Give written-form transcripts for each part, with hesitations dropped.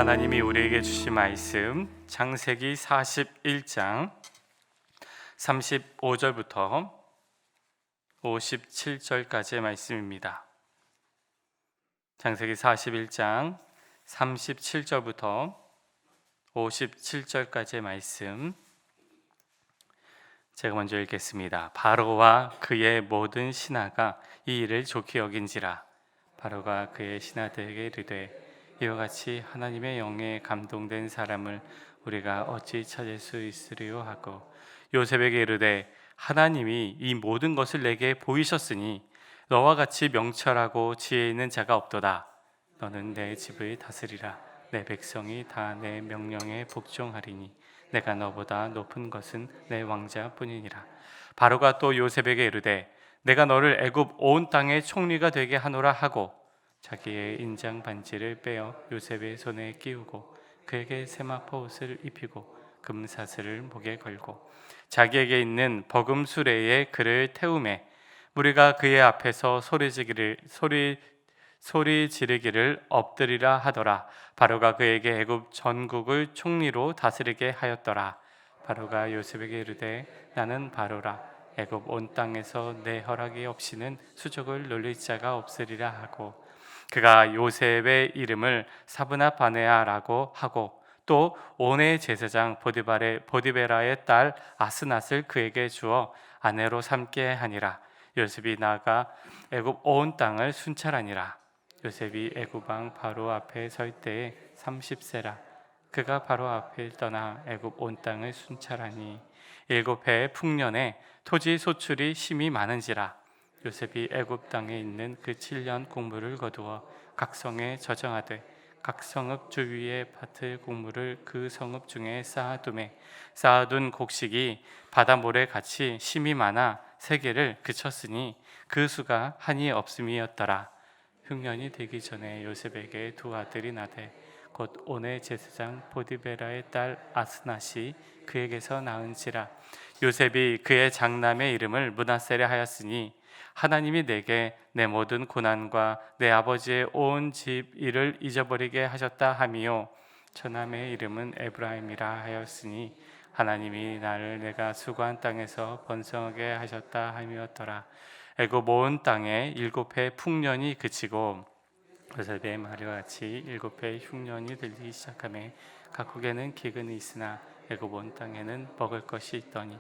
하나님이 우리에게 주신 말씀 창세기 41장 35절부터 57절까지의 말씀입니다. 창세기 41장 37절부터 57절까지의 말씀 제가 먼저 읽겠습니다. 바로와 그의 모든 신하가 이 일을 좋게 여긴지라. 바로가 그의 신하들에게 이르되 이와 같이 하나님의 영에 감동된 사람을 우리가 어찌 찾을 수 있으리요 하고 요셉에게 이르되 하나님이 이 모든 것을 내게 보이셨으니 너와 같이 명철하고 지혜 있는 자가 없도다. 너는 내 집을 다스리라. 내 백성이 다 내 명령에 복종하리니 내가 너보다 높은 것은 내 왕자뿐이니라. 바로가 또 요셉에게 이르되 내가 너를 애굽 온 땅의 총리가 되게 하노라 하고 자기의 인장 반지를 빼어 요셉의 손에 끼우고 그에게 세마포 옷을 입히고 금사슬을 목에 걸고 자기에게 있는 버금 수레에 그를 태우매 무리가 그의 앞에서 소리 지르기를 엎드리라 하더라. 바로가 그에게 애굽 전국을 총리로 다스리게 하였더라. 바로가 요셉에게 이르되 나는 바로라. 애굽 온 땅에서 내 허락이 없이는 수족을 놀릴 자가 없으리라 하고 그가 요셉의 이름을 사브나 바네아라고 하고 또 온의 제사장 보디베라의 딸 아스낫을 그에게 주어 아내로 삼게 하니라. 요셉이 나가 애굽 온 땅을 순찰하니라. 요셉이 애굽 왕 바로 앞에 설 때에 30세라. 그가 바로 앞에 떠나 애굽 온 땅을 순찰하니 7해의 풍년에 토지 소출이 심히 많은지라. 요셉이 애굽 땅에 있는 그 7년 곡물을 거두어 각 성에 저정하되 각 성읍 주위에 밭을 곡물을 그 성읍 중에 쌓아두매 쌓아둔 곡식이 바다 모래 같이 심히 많아 세계를 그쳤으니 그 수가 한이 없음이었더라. 흉년이 되기 전에 요셉에게 두 아들이 나되 곧 온의 제사장 보디베라의 딸 아스낫이 그에게서 낳은지라. 요셉이 그의 장남의 이름을 므낫세라 하였으니 하나님이 내게 내 모든 고난과 내 아버지의 온 집 일을 잊어버리게 하셨다 하미요 처남의 이름은 에브라임이라 하였으니 하나님이 나를 내가 수고한 땅에서 번성하게 하셨다 함이었더라. 애굽 온 땅에 7해 풍년이 그치고 요셉의 말과 같이 7해 흉년이 들기 시작하매 각국에는 기근이 있으나 애굽 온 땅에는 먹을 것이 있더니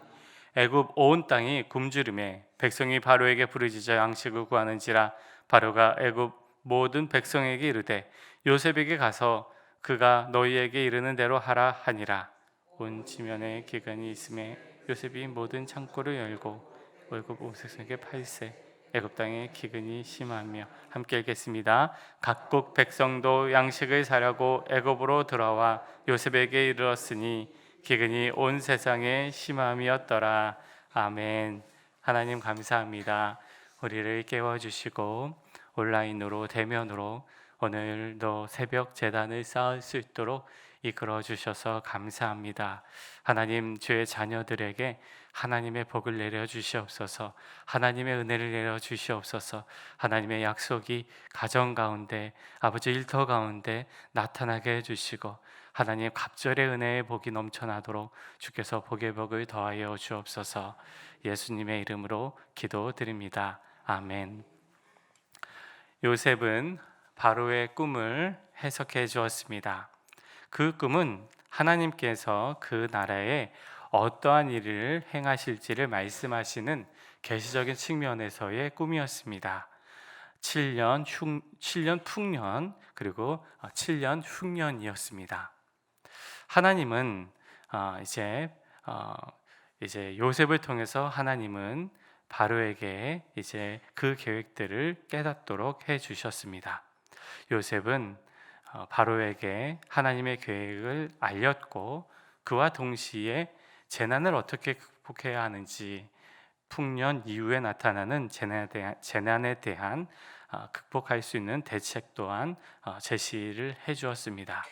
애굽 온 땅이 굶주림에 백성이 바로에게 부르짖어 양식을 구하는지라. 바로가 애굽 모든 백성에게 이르되 요셉에게 가서 그가 너희에게 이르는 대로 하라 하니라. 온 지면에 기근이 있음에 요셉이 모든 창고를 열고 애굽 온 백성에게 팔세 애굽 땅에 기근이 심하며 함께 읽겠습니다. 각국 백성도 양식을 사려고 애굽으로 들어와 요셉에게 이르렀으니 기근이 온 세상에 심함이었더라. 아멘. 하나님 감사합니다. 우리를 깨워주시고 온라인으로 대면으로 오늘도 새벽 제단을 쌓을 수 있도록 이끌어 주셔서 감사합니다. 하나님 주의 자녀들에게 하나님의 복을 내려 주시옵소서. 하나님의 은혜를 내려 주시옵소서. 하나님의 약속이 가정 가운데 아버지 일터 가운데 나타나게 해주시고 하나님 갑절의 은혜의 복이 넘쳐나도록 주께서 복의 복을 더하여 주옵소서. 예수님의 이름으로 기도드립니다. 아멘. 요셉은 바로의 꿈을 해석해 주었습니다. 그 꿈은 하나님께서 그 나라에 어떠한 일을 행하실지를 말씀하시는 계시적인 측면에서의 꿈이었습니다. 7년 풍년 그리고 7년 흉년이었습니다. 하나님은 이제 요셉을 통해서 하나님은 바로에게 이제 그 계획들을 깨닫도록 해 주셨습니다. 요셉은 바로에게 하나님의 계획을 알렸고 그와 동시에 재난을 어떻게 극복해야 하는지 풍년 이후에 나타나는 재난에 대한 극복할 수 있는 대책 또한 제시를 해 주었습니다.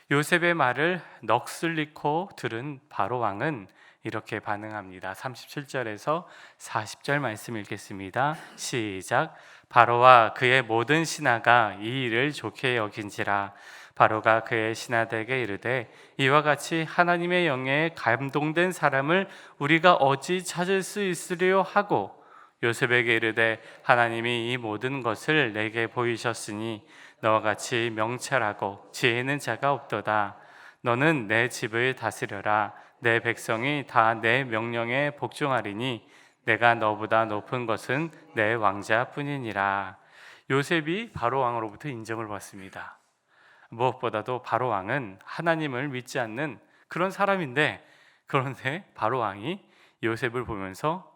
요셉의 말을 넋을리고 들은 바로 왕은 이렇게 반응합니다. 37절에서 40절 말씀 읽겠습니다. 시작. 바로와 그의 모든 신하가 이 일을 좋게 여긴지라. 바로가 그의 신하들에게 이르되 이와 같이 하나님의 영에 감동된 사람을 우리가 어찌 찾을 수 있으리요 하고 요셉에게 이르되 하나님이 이 모든 것을 내게 보이셨으니 너와 같이 명철하고 지혜 있는 자가 없도다. 너는 내 집을 다스려라. 내 백성이 다 내 명령에 복종하리니 내가 너보다 높은 것은 내 왕자뿐이니라. 요셉이 바로 왕으로부터 인정을 받습니다. 무엇보다도 바로 왕은 하나님을 믿지 않는 그런 사람인데, 그런데 바로 왕이 요셉을 보면서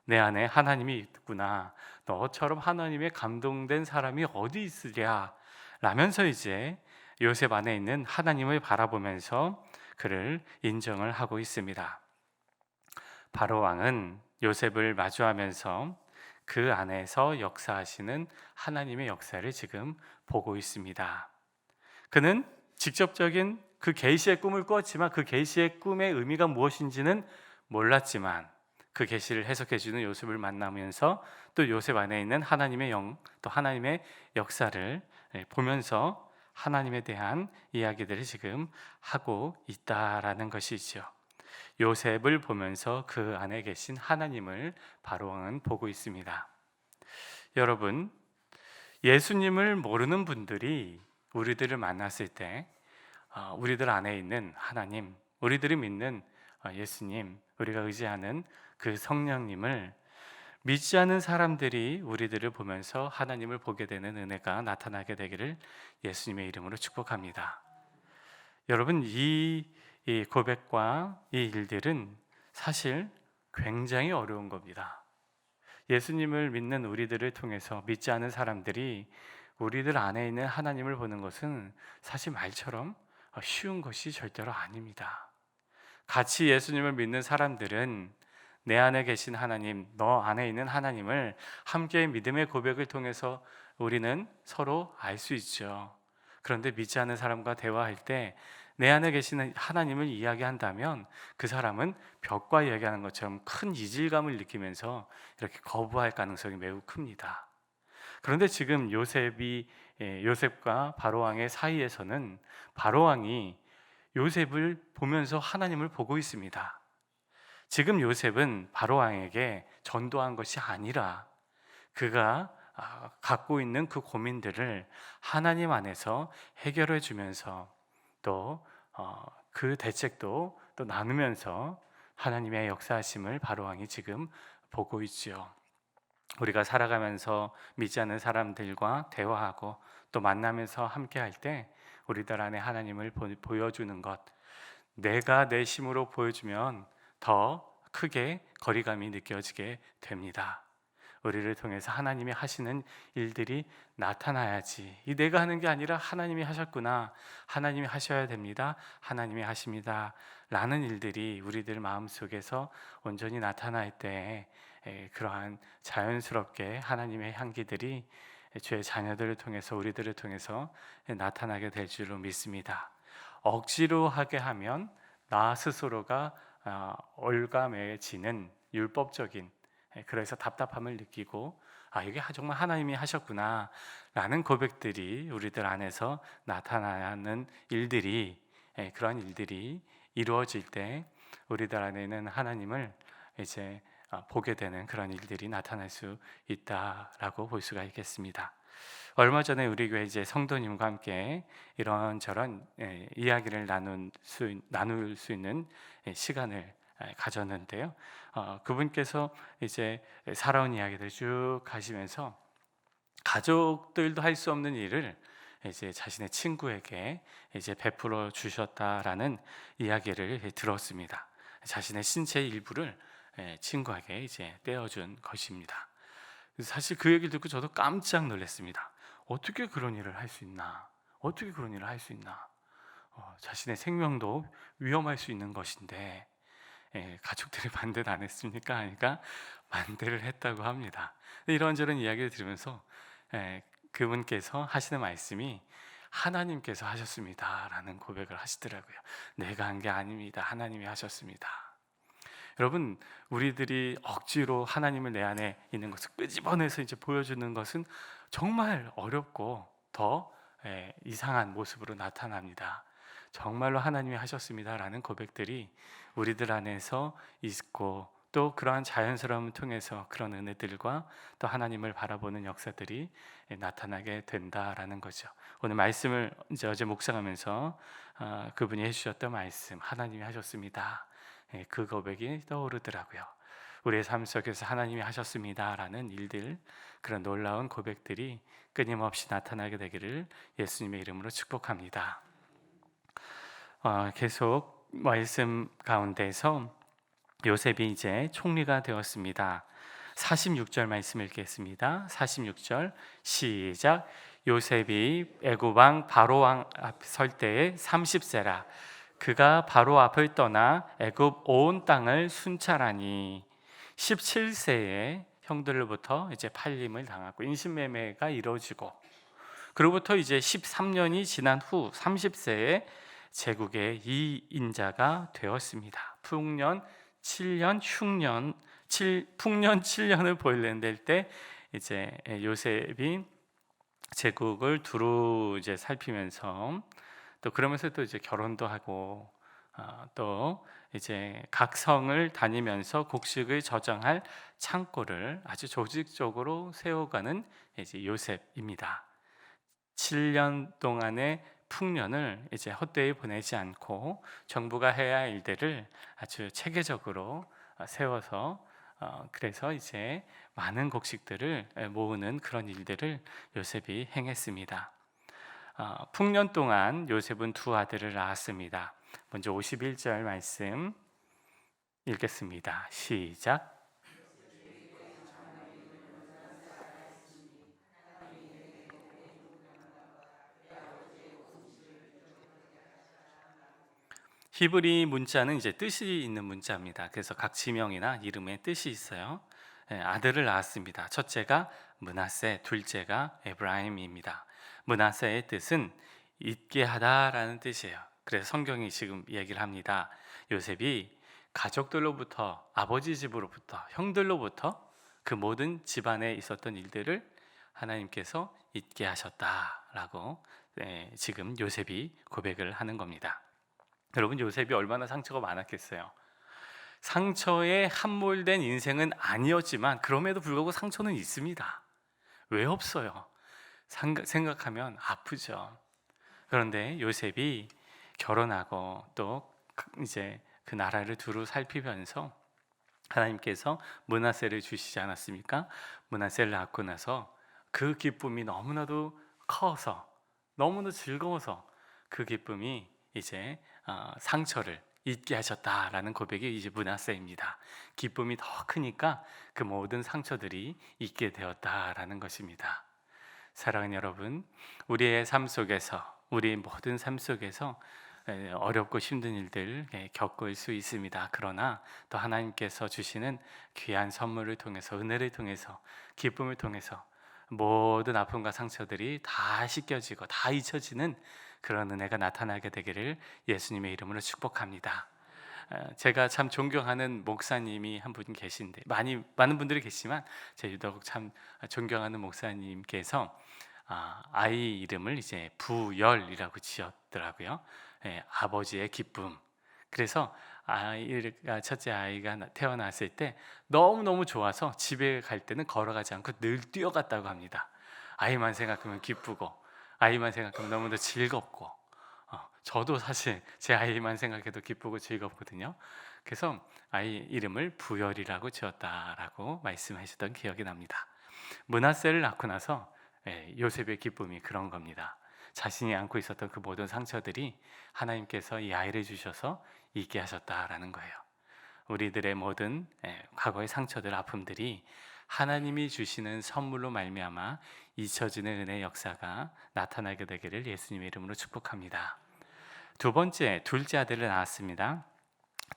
내 안에 하나님이 있구나, 너처럼 하나님에 감동된 사람이 어디 있으랴 라면서 이제 요셉 안에 있는 하나님을 바라보면서 그를 인정을 하고 있습니다. 바로 왕은 요셉을 마주하면서 그 안에서 역사하시는 하나님의 역사를 지금 보고 있습니다. 그는 직접적인 그 계시의 꿈을 꾸었지만 그 계시의 꿈의 의미가 무엇인지는 몰랐지만 그 계시를 해석해 주는 요셉을 만나면서 또 요셉 안에 있는 하나님의 영, 또 하나님의 역사를 보면서 하나님에 대한 이야기들을 지금 하고 있다라는 것이죠. 요셉을 보면서 그 안에 계신 하나님을 바로왕은 보고 있습니다. 여러분, 예수님을 모르는 분들이 우리들을 만났을 때 우리들 안에 있는 하나님, 우리들이 믿는 예수님, 우리가 의지하는 그 성령님을 믿지 않은 사람들이 우리들을 보면서 하나님을 보게 되는 은혜가 나타나게 되기를 예수님의 이름으로 축복합니다. 여러분, 이 고백과 이 일들은 사실 굉장히 어려운 겁니다. 예수님을 믿는 우리들을 통해서 믿지 않은 사람들이 우리들 안에 있는 하나님을 보는 것은 사실 말처럼 쉬운 것이 절대로 아닙니다. 같이 예수님을 믿는 사람들은 내 안에 계신 하나님, 너 안에 있는 하나님을 함께 믿음의 고백을 통해서 우리는 서로 알 수 있죠. 그런데 믿지 않는 사람과 대화할 때 내 안에 계시는 하나님을 이야기한다면 그 사람은 벽과 이야기하는 것처럼 큰 이질감을 느끼면서 이렇게 거부할 가능성이 매우 큽니다. 그런데 지금 요셉과 바로왕의 사이에서는 바로왕이 요셉을 보면서 하나님을 보고 있습니다. 지금 요셉은 바로왕에게 전도한 것이 아니라 그가 갖고 있는 그 고민들을 하나님 안에서 해결해 주면서 또 그 대책도 또 나누면서 하나님의 역사하심을 바로왕이 지금 보고 있지요. 우리가 살아가면서 믿지 않는 사람들과 대화하고 또 만나면서 함께 할 때 우리들 안에 하나님을 보여주는 것, 내가 내 힘으로 보여주면 더 크게 거리감이 느껴지게 됩니다. 우리를 통해서 하나님이 하시는 일들이 나타나야지, 이 내가 하는 게 아니라 하나님이 하셨구나, 하나님이 하셔야 됩니다, 하나님이 하십니다 라는 일들이 우리들 마음속에서 온전히 나타날 때 그러한 자연스럽게 하나님의 향기들이 주의 자녀들을 통해서 우리들을 통해서 나타나게 될 줄로 믿습니다. 억지로 하게 하면 나 스스로가 올가매지는 율법적인, 그래서 답답함을 느끼고 이게 정말 하나님이 하셨구나 라는 고백들이 우리들 안에서 나타나는 일들이, 그런 일들이 이루어질 때 우리들 안에는 하나님을 이제 보게 되는 그런 일들이 나타날 수 있다라고 볼 수가 있겠습니다. 얼마 전에 우리 교회 이제 성도님과 함께 이런저런 이야기를 나눌 수 있는 시간을 가졌는데요. 그분께서 이제 살아온 이야기를 쭉 가시면서 가족들도 할 수 없는 일을 이제 자신의 친구에게 이제 베풀어 주셨다라는 이야기를 들었습니다. 자신의 신체의 일부를 친구에게 이제 떼어준 것입니다. 사실 그 얘기를 듣고 저도 깜짝 놀랐습니다. 어떻게 그런 일을 할 수 있나? 어떻게 그런 일을 할 수 있나? 자신의 생명도 위험할 수 있는 것인데 가족들이 반대를 안 했습니까? 하니까 반대를 했다고 합니다. 이런저런 이야기를 들으면서 그분께서 하시는 말씀이 하나님께서 하셨습니다 라는 고백을 하시더라고요. 내가 한 게 아닙니다, 하나님이 하셨습니다. 여러분, 우리들이 억지로 하나님을 내 안에 있는 것을 끄집어내서 이제 보여주는 것은 정말 어렵고 더 이상한 모습으로 나타납니다. 정말로 하나님이 하셨습니다라는 고백들이 우리들 안에서 있고, 또 그러한 자연스러움을 통해서 그런 은혜들과 또 하나님을 바라보는 역사들이 나타나게 된다라는 거죠. 오늘 말씀을 이제 어제 묵상하면서 그분이 해주셨던 말씀, 하나님이 하셨습니다, 그 고백이 떠오르더라고요. 우리의 삶 속에서 하나님이 하셨습니다라는 일들, 그런 놀라운 고백들이 끊임없이 나타나게 되기를 예수님의 이름으로 축복합니다. 계속 말씀 가운데서 요셉이 이제 총리가 되었습니다. 46절 말씀 읽겠습니다. 46절 시작. 요셉이 애굽 왕 바로 왕 앞 설 때에 30세라. 그가 바로 앞을 떠나 애굽 온 땅을 순찰하니 17세에 형들로부터 이제 팔림을 당하고 인신매매가 이루어지고, 그로부터 이제 13년이 지난 후 30세에 제국의 이인자가 되었습니다. 풍년 7년 흉년 풍년 7년을 보일랜될 때 이제 요셉이 제국을 두루 이제 살피면서, 또 그러면서 또 이제 결혼도 하고, 또 이제 각 성을 다니면서 곡식을 저장할 창고를 아주 조직적으로 세워가는 이제 요셉입니다. 7년 동안의 풍년을 이제 헛되이 보내지 않고 정부가 해야 할 일들을 아주 체계적으로 세워서, 그래서 이제 많은 곡식들을 모으는 그런 일들을 요셉이 행했습니다. 풍년 동안 요셉은 두 아들을 낳았습니다. 먼저 51절 말씀 읽겠습니다. 시작. 히브리 문자는 이제 뜻이 있는 문자입니다. 그래서 각 지명이나 이름에 뜻이 있어요. 아들을 낳았습니다. 첫째가 므낫세, 둘째가 에브라임입니다. 므낫세의 뜻은 잊게 하다라는 뜻이에요. 그래서 성경이 지금 얘기를 합니다. 요셉이 가족들로부터, 아버지 집으로부터, 형들로부터 그 모든 집안에 있었던 일들을 하나님께서 잊게 하셨다라고 지금 요셉이 고백을 하는 겁니다. 여러분, 요셉이 얼마나 상처가 많았겠어요. 상처에 함몰된 인생은 아니었지만 그럼에도 불구하고 상처는 있습니다. 왜 없어요? 생각하면 아프죠. 그런데 요셉이 결혼하고 또 이제 그 나라를 두루 살피면서 하나님께서 므낫세를 주시지 않았습니까? 므낫세를 낳고 나서 그 기쁨이 너무나도 커서, 너무나 즐거워서 그 기쁨이 이제 상처를 잊게 하셨다라는 고백이 이제 므낫세입니다. 기쁨이 더 크니까 그 모든 상처들이 잊게 되었다라는 것입니다. 사랑하는 여러분, 우리의 삶 속에서, 우리의 모든 삶 속에서 어렵고 힘든 일들 겪을 수 있습니다. 그러나 또 하나님께서 주시는 귀한 선물을 통해서, 은혜를 통해서, 기쁨을 통해서 모든 아픔과 상처들이 다 씻겨지고 다 잊혀지는 그런 은혜가 나타나게 되기를 예수님의 이름으로 축복합니다. 제가 참 존경하는 목사님이 한 분 계신데, 많은 분들이 계시지만 제가 유독 참 존경하는 목사님께서 아이 이름을 이제 부열이라고 지었더라고요. 아버지의 기쁨. 그래서 첫째 아이가 태어났을 때 너무너무 좋아서 집에 갈 때는 걸어가지 않고 늘 뛰어갔다고 합니다. 아이만 생각하면 기쁘고, 아이만 생각하면 너무나 즐겁고, 저도 사실 제 아이만 생각해도 기쁘고 즐겁거든요. 그래서 아이 이름을 부열이라고 지었다라고 말씀하셨던 기억이 납니다. 므낫세를 낳고 나서 요셉의 기쁨이 그런 겁니다. 자신이 안고 있었던 그 모든 상처들이 하나님께서 이 아이를 주셔서 잊게 하셨다라는 거예요. 우리들의 모든 과거의 상처들, 아픔들이 하나님이 주시는 선물로 말미암아 잊혀지는 은혜의 역사가 나타나게 되기를 예수님의 이름으로 축복합니다. 두 번째, 둘째 아들을 낳았습니다.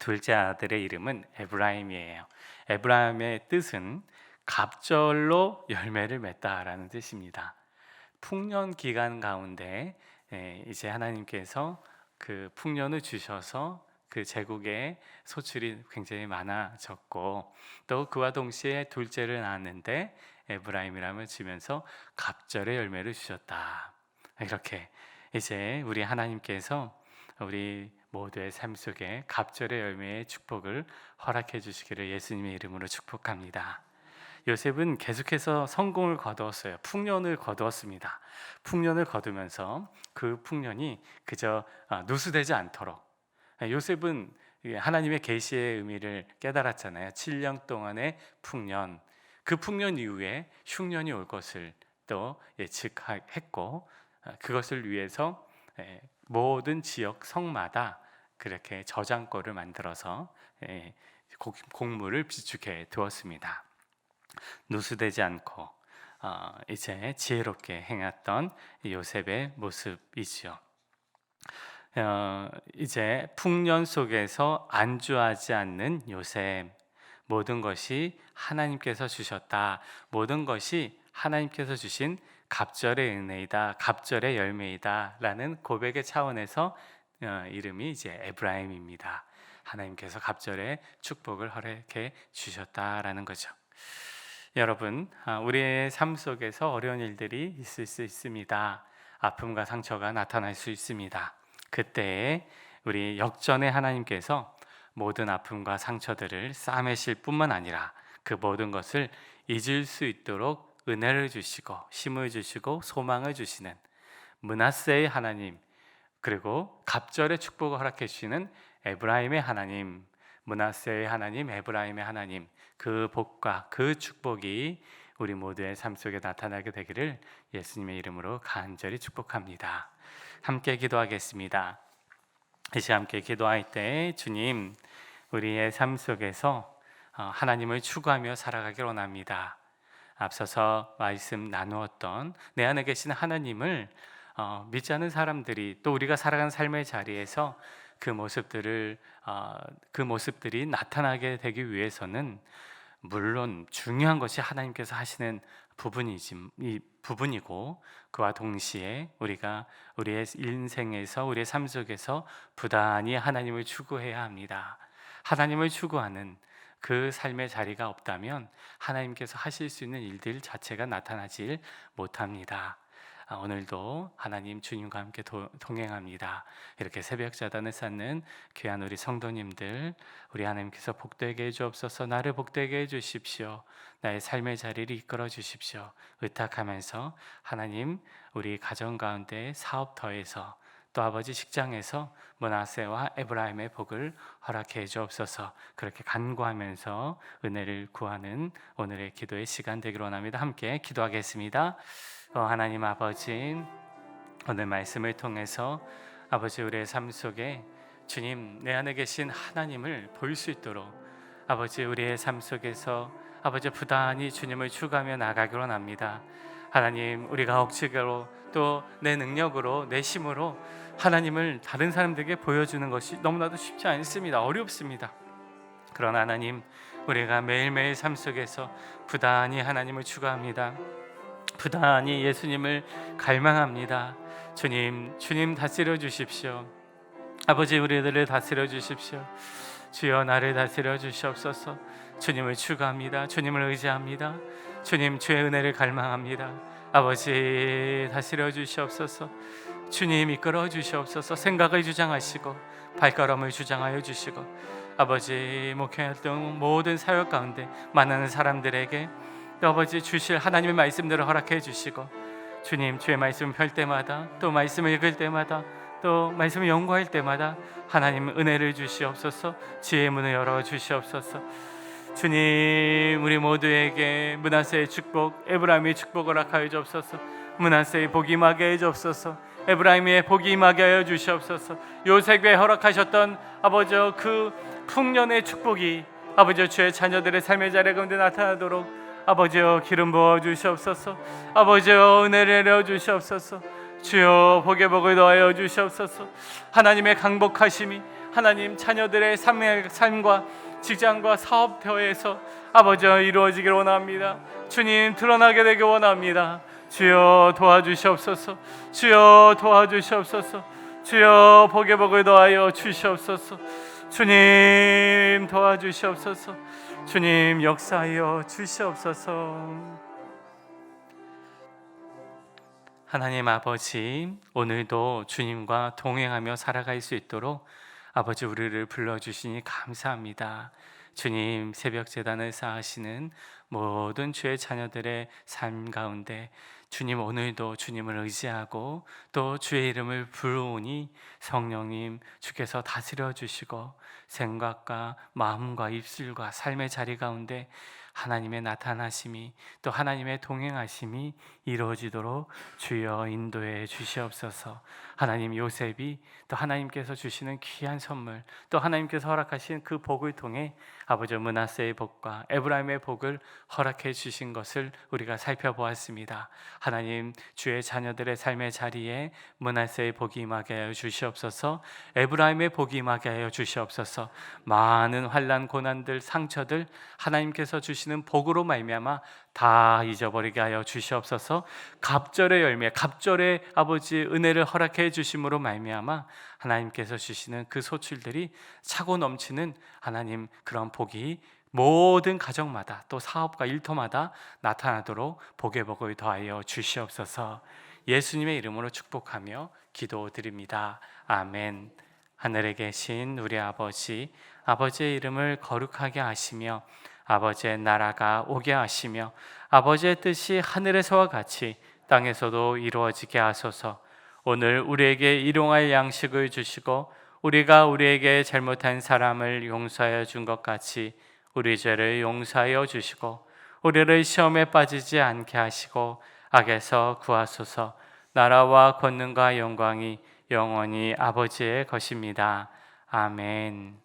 둘째 아들의 이름은 에브라임이에요. 에브라임의 뜻은 갑절로 열매를 맺다라는 뜻입니다. 풍년 기간 가운데 이제 하나님께서 그 풍년을 주셔서 그 제국의 소출이 굉장히 많아졌고, 또 그와 동시에 둘째를 낳았는데 에브라임이라고 지면서 갑절의 열매를 주셨다. 이렇게 이제 우리 하나님께서 우리 모두의 삶 속에 갑절의 열매의 축복을 허락해 주시기를 예수님의 이름으로 축복합니다. 요셉은 계속해서 성공을 거두었어요. 풍년을 거두었습니다. 풍년을 거두면서 그 풍년이 그저 누수되지 않도록, 요셉은 하나님의 계시의 의미를 깨달았잖아요. 7년 동안의 풍년, 그 풍년 이후에 흉년이 올 것을 또 예측했고, 그것을 위해서 모든 지역 성마다 그렇게 저장고를 만들어서 곡물을 비축해 두었습니다. 누수되지 않고 이제 지혜롭게 행했던 요셉의 모습이지요. 이제 풍년 속에서 안주하지 않는 요셉, 모든 것이 하나님께서 주셨다, 모든 것이 하나님께서 주신 갑절의 은혜이다, 갑절의 열매이다 라는 고백의 차원에서 이름이 이제 에브라임입니다. 하나님께서 갑절의 축복을 허락해 주셨다라는 거죠. 여러분, 우리의 삶 속에서 어려운 일들이 있을 수 있습니다. 아픔과 상처가 나타날 수 있습니다. 그때 우리 역전의 하나님께서 모든 아픔과 상처들을 싸매실 뿐만 아니라 그 모든 것을 잊을 수 있도록 은혜를 주시고 힘을 주시고 소망을 주시는 므낫세의 하나님, 그리고 갑절의 축복을 허락해 주시는 에브라임의 하나님, 므낫세의 하나님, 에브라임의 하나님, 그 복과 그 축복이 우리 모두의 삶 속에 나타나게 되기를 예수님의 이름으로 간절히 축복합니다. 함께 기도하겠습니다. 이제 함께 기도할 때 주님, 우리의 삶 속에서 하나님을 추구하며 살아가기를 원합니다. 앞서서 말씀 나누었던 내 안에 계신 하나님을 믿지 않는 사람들이, 또 우리가 살아가는 삶의 자리에서 그 모습들이 나타나게 되기 위해서는 물론 중요한 것이 하나님께서 하시는 부분이고, 그와 동시에 우리가 우리의 인생에서, 우리의 삶 속에서 부단히 하나님을 추구해야 합니다. 하나님을 추구하는 그 삶의 자리가 없다면 하나님께서 하실 수 있는 일들 자체가 나타나질 못합니다. 오늘도 하나님 주님과 함께 동행합니다. 이렇게 새벽자단을 쌓는 귀한 우리 성도님들, 우리 하나님께서 복되게 해주옵소서. 나를 복되게 해주십시오. 나의 삶의 자리를 이끌어 주십시오. 의탁하면서 하나님, 우리 가정 가운데 사업 더해서, 또 아버지 직장에서 므낫세와 에브라임의 복을 허락해 주옵소서. 그렇게 간구하면서 은혜를 구하는 오늘의 기도의 시간 되기를 원합니다. 함께 기도하겠습니다. 하나님 아버지, 오늘 말씀을 통해서 아버지 우리의 삶 속에 주님, 내 안에 계신 하나님을 볼 수 있도록 아버지 우리의 삶 속에서 아버지 부단히 주님을 추구하며 나가기를 원합니다. 하나님, 우리가 억지로 또 내 능력으로, 내 힘으로 하나님을 다른 사람들에게 보여주는 것이 너무나도 쉽지 않습니다. 어렵습니다. 그러나 하나님, 우리가 매일매일 삶 속에서 부단히 하나님을 추구합니다. 부단히 예수님을 갈망합니다. 주님 다스려 주십시오. 아버지, 우리들을 다스려 주십시오. 주여, 나를 다스려 주시옵소서. 주님을 추구합니다. 주님을 의지합니다. 주님, 주의 은혜를 갈망합니다. 아버지, 다스려 주시옵소서. 주님, 이끌어 주시옵소서. 생각을 주장하시고 발걸음을 주장하여 주시고, 아버지 목회활동 모든 사역 가운데 만나는 사람들에게 또 아버지 주실 하나님의 말씀들을 허락해 주시고, 주님, 주의 말씀 펼 때마다, 또 말씀을 읽을 때마다, 또 말씀을 연구할 때마다 하나님 은혜를 주시옵소서. 지혜의 문을 열어 주시옵소서. 주님, 우리 모두에게 므낫세의 축복, 에브라임의 축복을 허락하여 주옵소서. 므낫세의 복이 임하게 해 주옵소서. 에브라임의 복이 임하게 하여 주시옵소서. 요셉에 허락하셨던 아버지 그 풍년의 축복이 아버지 주의 자녀들의 삶의 자리 가운데 나타나도록 아버지여 기름 부어 주시옵소서. 아버지여 은혜를 내려 주시옵소서. 주여 복의 복을 더하여 주시옵소서. 하나님의 강복하심이 하나님 자녀들의 삶과 직장과 사업터에서 아버지여 이루어지기를 원합니다. 주님, 드러나게 되길 원합니다. 주여 도와주시옵소서. 주여 도와주시옵소서. 주여 복의 복을 더하여 주시옵소서. 주님 도와주시옵소서. 주님 역사하여 주시옵소서. 하나님 아버지, 오늘도 주님과 동행하며 살아갈 수 있도록 아버지 우리를 불러주시니 감사합니다. 주님, 새벽 제단을 쌓으시는 모든 주의 자녀들의 삶 가운데 주님, 오늘도 주님을 의지하고 또 주의 이름을 부르오니 성령님 주께서 다스려 주시고 생각과 마음과 입술과 삶의 자리 가운데 하나님의 나타나심이 또 하나님의 동행하심이 이루어지도록 주여 인도해 주시옵소서. 하나님, 요셉이 또 하나님께서 주시는 귀한 선물, 또 하나님께서 허락하신 그 복을 통해 아버지 므낫세의 복과 에브라임의 복을 허락해 주신 것을 우리가 살펴보았습니다. 하나님, 주의 자녀들의 삶의 자리에 므낫세의 복이 임하게 하여 주시옵소서. 에브라임의 복이 임하게 하여 주시옵소서. 많은 환난, 고난들, 상처들 하나님께서 주시는 복으로 말미암아 다 잊어버리게 하여 주시옵소서. 갑절의 열매, 갑절의 아버지 은혜를 허락해 주심으로 말미암아 하나님께서 주시는 그 소출들이 차고 넘치는 하나님 그런 복이 모든 가정마다 또 사업과 일터마다 나타나도록 복의 복을 더하여 주시옵소서. 예수님의 이름으로 축복하며 기도드립니다. 아멘. 하늘에 계신 우리 아버지, 아버지의 이름을 거룩하게 하시며 아버지의 나라가 오게 하시며 아버지의 뜻이 하늘에서와 같이 땅에서도 이루어지게 하소서. 오늘 우리에게 일용할 양식을 주시고 우리가 우리에게 잘못한 사람을 용서하여 준 것 같이 우리 죄를 용서하여 주시고 우리를 시험에 빠지지 않게 하시고 악에서 구하소서. 나라와 권능과 영광이 영원히 아버지의 것입니다. 아멘.